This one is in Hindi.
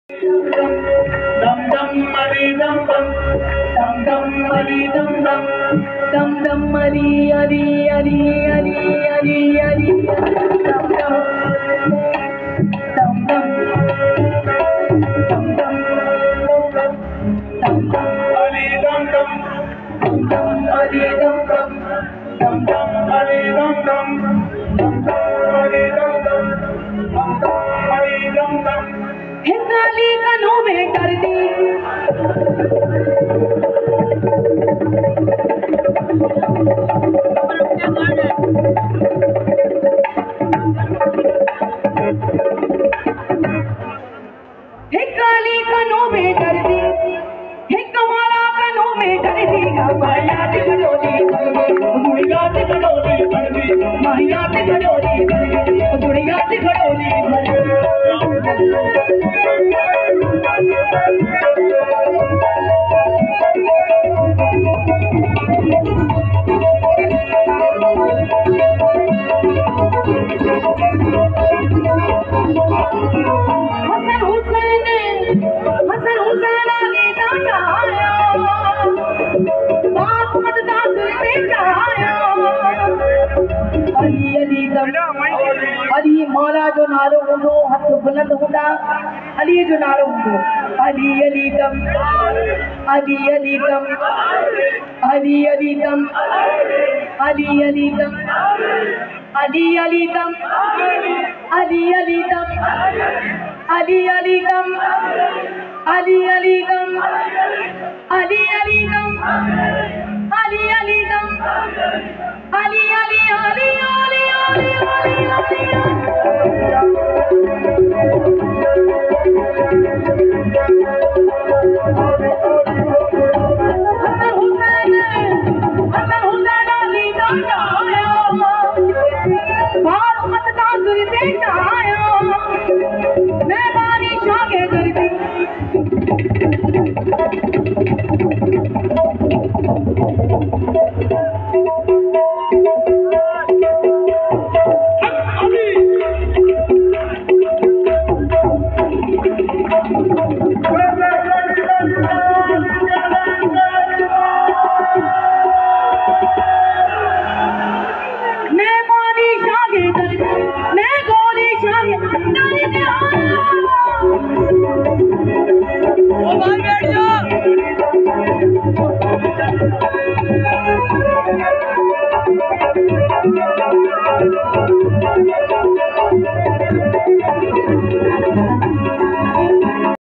dum dum mari dum dum dum dum mari dum dum dum dum mari ari ari ari ari ari dum dum dum dum dum dum dum dum ari dum dum dum dum ari dum dum dum dum ari dum dum dum dum ari dum dum dum dum ari dum dum हिंगाली कनों में कर दी हिंगाली कनों में कर दी हिंगवाला कनों में कर दी माया तिकड़ोली गुड़िया तिकड़ोली माया तिकड़ोली गुड़िया तिकड़ोली अली मौला जो नारो हूंदो हथ बुलंद हूंदा अली जो नारो हूंदो अली अली दम अली अली दम अली अली दम अली अली दम अली अली दम अली अली दम अली अली दम अली अली दम अली अली दम अली अली दम अली अली अली अली